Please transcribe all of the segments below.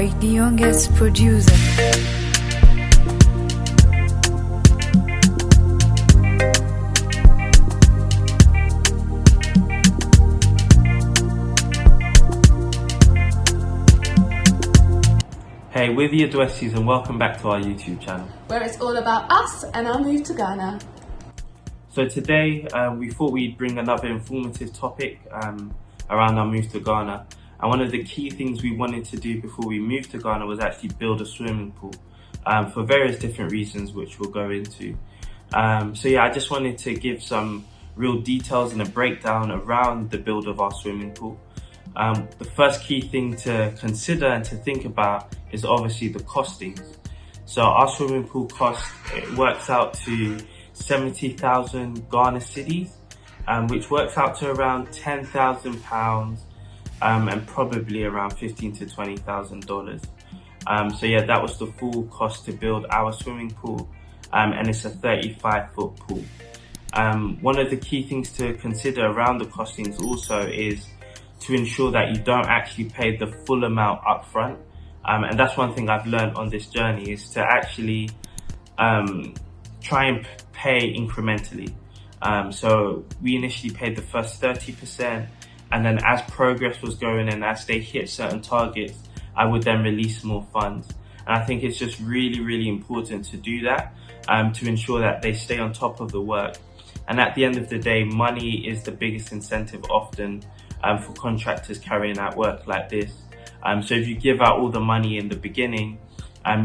boy, the youngest producer. Hey, we're the Adwesties and welcome back to our YouTube channel, where it's all about us and our move to Ghana. So today we thought we'd bring another informative topic around our move to Ghana. And one of the key things we wanted to do before we moved to Ghana was actually build a swimming pool for various different reasons, which we'll go into. So yeah, I just wanted to give some real details and a breakdown around the build of our swimming pool. The first key thing to consider and to think about is obviously the costings. So our swimming pool cost, it works out to 70,000 Ghana cedis, which works out to around £10,000 and probably around $15,000 to $20,000. So yeah, that was the full cost to build our swimming pool, and it's a 35-foot pool. One of the key things to consider around the costings also is to ensure that you don't actually pay the full amount up front. And that's one thing I've learned on this journey, is to actually try and pay incrementally. So we initially paid the first 30%, and then as progress was going and as they hit certain targets, I would then release more funds. And I think it's just really important to do that, to ensure that they stay on top of the work. And at the end of the day, money is the biggest incentive often for contractors carrying out work like this. So if you give out all the money in the beginning,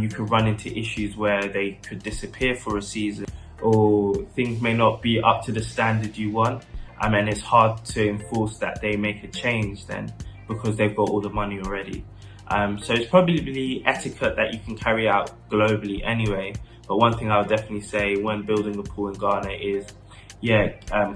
you could run into issues where they could disappear for a season, or things may not be up to the standard you want, and it's hard to enforce that they make a change then because they've got all the money already. So it's probably etiquette that you can carry out globally anyway, but one thing I would definitely say when building a pool in Ghana is,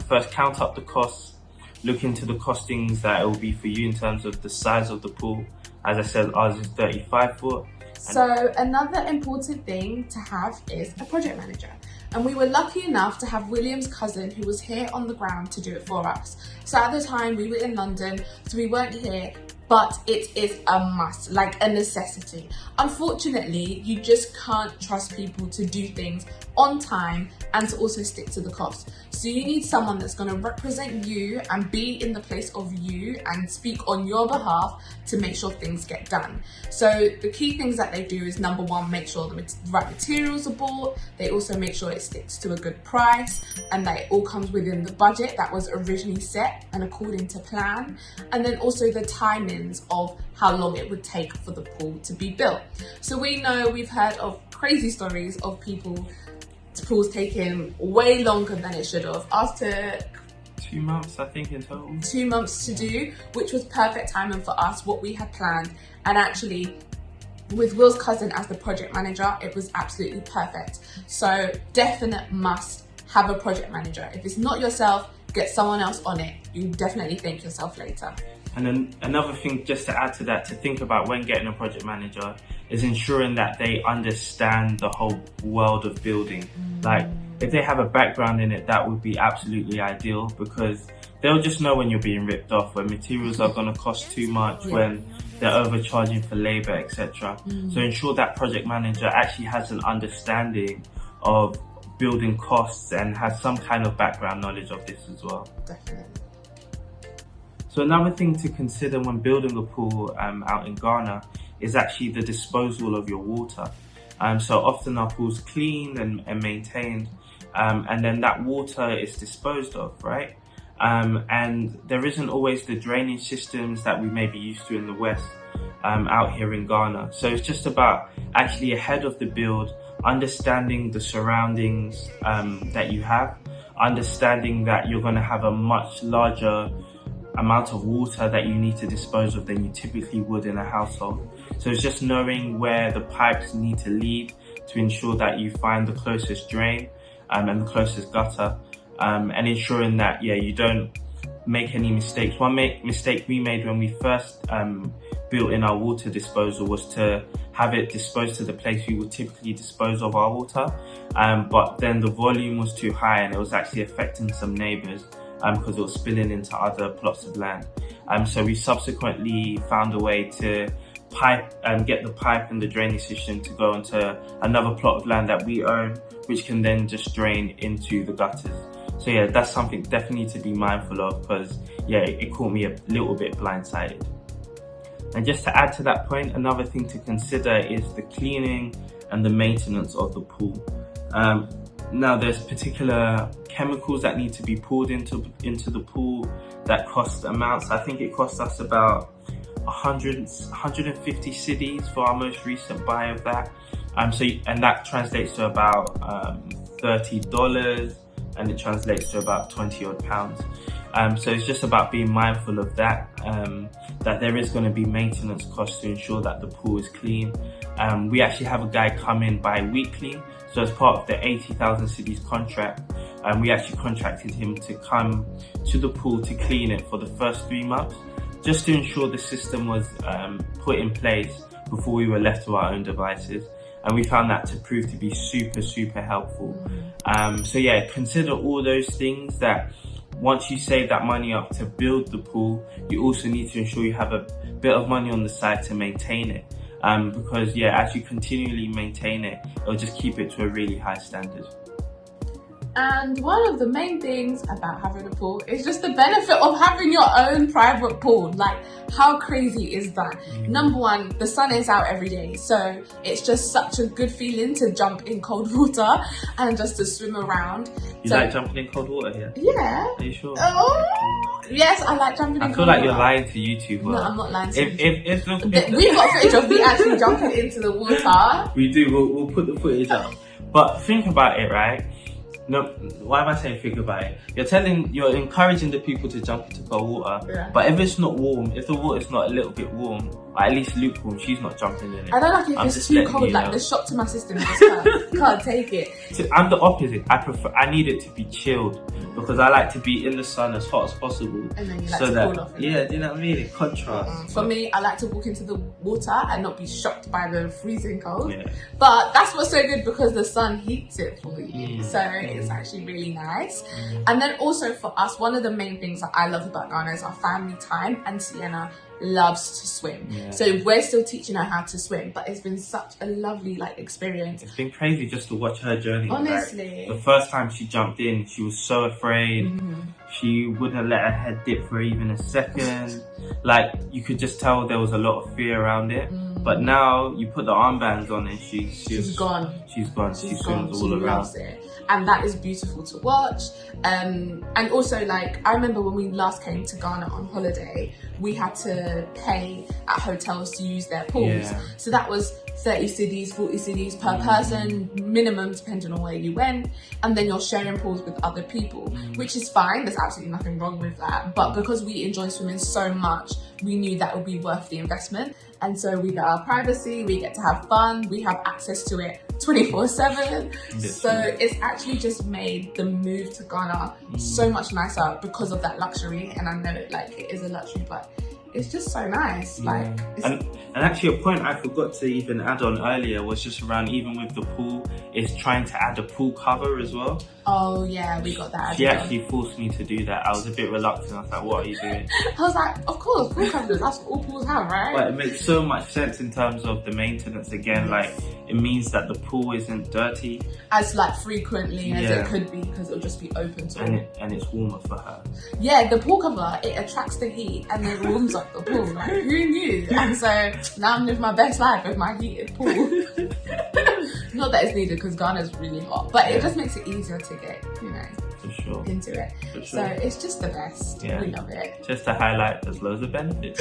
first count up the costs, look into the costings that it will be for you in terms of the size of the pool. As I said, ours is 35 foot. So another important thing to have is a project manager. And we were lucky enough to have William's cousin who was here on the ground to do it for us. So at the time we were in London, so we weren't here, but it is a must, like a necessity. Unfortunately, you just can't trust people to do things on time and to also stick to the cost. So you need someone that's going to represent you and be in the place of you and speak on your behalf to make sure things get done. So the key things that they do is, number one, make sure the right materials are bought. They also make sure it sticks to a good price and that it all comes within the budget that was originally set and according to plan. And then also the timings of how long it would take for the pool to be built. So we've heard of crazy stories of pools taking way longer than it should have. After 2 months, I think, in total. 2 months to do, which was perfect timing for us, what we had planned. And actually, with Will's cousin as the project manager, it was absolutely perfect. So definite must have a project manager. If it's not yourself, get someone else on it. You'll definitely thank yourself later. And then another thing just to add to that, to think about when getting a project manager, is ensuring that they understand the whole world of building. Like, if they have a background in it, that would be absolutely ideal, because they'll just know when you're being ripped off, when materials are going to cost too much, when they're overcharging for labor, etc. So ensure that project manager actually has an understanding of building costs and has some kind of background knowledge of this as well. Definitely. So another thing to consider when building a pool out in Ghana is actually the disposal of your water. So often our pool's cleaned and maintained, and then that water is disposed of, right? And there isn't always the drainage systems that we may be used to in the West out here in Ghana. So it's just about actually ahead of the build, understanding the surroundings that you have, understanding that you're going to have a much larger amount of water that you need to dispose of than you typically would in a household. So it's just knowing where the pipes need to lead to ensure that you find the closest drain and the closest gutter, and ensuring that you don't make any mistakes. One mistake we made when we first built in our water disposal was to have it disposed to the place we would typically dispose of our water, but then the volume was too high and it was actually affecting some neighbours because it was spilling into other plots of land. So we subsequently found a way to get the pipe and the drainage system to go into another plot of land that we own, which can then just drain into the gutters. So yeah, that's something definitely to be mindful of, because yeah, it caught me a little bit blindsided. And just to add to that point, another thing to consider is the cleaning and the maintenance of the pool. Now there's particular chemicals that need to be poured into the pool that cost amounts. I think it cost us about 150 cedis for our most recent buy of that. And that translates to about $30, and it translates to about 20 odd pounds. So it's just about being mindful of that, that there is going to be maintenance costs to ensure that the pool is clean. We actually have a guy come in bi-weekly. So as part of the 80,000 cedis contract, we actually contracted him to come to the pool to clean it for the first 3 months, just to ensure the system was put in place before we were left to our own devices. And we found that to prove to be super, super helpful. So yeah, consider all those things, that once you save that money up to build the pool, you also need to ensure you have a bit of money on the side to maintain it. Because yeah, as you continually maintain it, it'll just keep it to a really high standard. And one of the main things about having a pool is just the benefit of having your own private pool. Like, how crazy is that? Number one, the sun is out every day, so it's just such a good feeling to jump in cold water and just to swim around. You like jumping in cold water here? Yeah. Are you sure? Oh, yes, I like jumping in cold water. I feel like you're lying to YouTube. No, I'm not lying to you. We've got footage of me actually jumping into the water. We do. We'll put the footage up. But think about it, right? No, why am I saying think about it? You're encouraging the people to jump into cold water, yeah. But if it's not warm, if the water's not a little bit warm, or at least lukewarm, she's not jumping in it. I don't like if it's too cold, like the shock to my system just can't take it. I'm the opposite. I need it to be chilled, because I like to be in the sun as hot as possible. And then you like to cool off. Yeah, do you know what I mean? It contrasts. For me, I like to walk into the water and not be shocked by the freezing cold. Yeah. But that's what's so good, because the sun heats it for you. So it's actually really nice. And then also for us, one of the main things that I love about Ghana is our family time, and Sienna loves to swim. Yeah. So we're still teaching her how to swim, but it's been such a lovely experience. It's been crazy just to watch her journey. Honestly. The first time she jumped in, she was so afraid. She wouldn't let her head dip for even a second. You could just tell there was a lot of fear around it. But now you put the armbands on and she's gone. She's gone. She swims all around. Loves it. And that is beautiful to watch. And also, I remember when we last came to Ghana on holiday, we had to pay at hotels to use their pools. Yeah. So that was 30 cedis, 40 cedis per person, minimum, depending on where you went. And then you're sharing pools with other people, which is fine. There's absolutely nothing wrong with that. But because we enjoy swimming so much, we knew that would be worth the investment. And so we get our privacy, we get to have fun, we have access to it 24/7. So it's actually just made the move to Ghana so much nicer because of that luxury. And I know it is a luxury, but it's just so nice. And actually a point I forgot to even add on earlier was just around, even with the pool, is trying to add a pool cover as well. Oh yeah, we got that. She actually forced me to do that. I was a bit reluctant. I was like, what are you doing? I was like, of course, pool covers, that's what all pools have, right? But it makes so much sense in terms of the maintenance again. It means that the pool isn't dirty as frequently as it could be, because it'll just be open to and it's warmer for her. Yeah, the pool cover, it attracts the heat and it warms up the pool. Who knew? And so now I'm living my best life with my heated pool. Not that it's needed, because Ghana's really hot, but it just makes it easier to get, for sure, into it. For sure. So it's just the best. Yeah. We love it. Just to highlight, there's loads of benefits.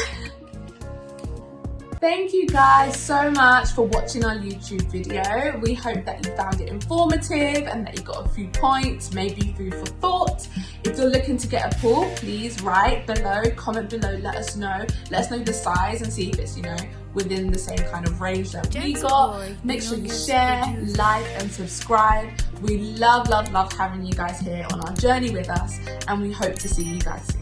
Thank you guys so much for watching our YouTube video. We hope that you found it informative and that you got a few points, maybe food for thought. If you're looking to get a pool, please write below, comment below, let us know. Let us know the size and see if it's, within the same kind of range that we got. Make sure you share, like and subscribe. We love having you guys here on our journey with us, and we hope to see you guys soon.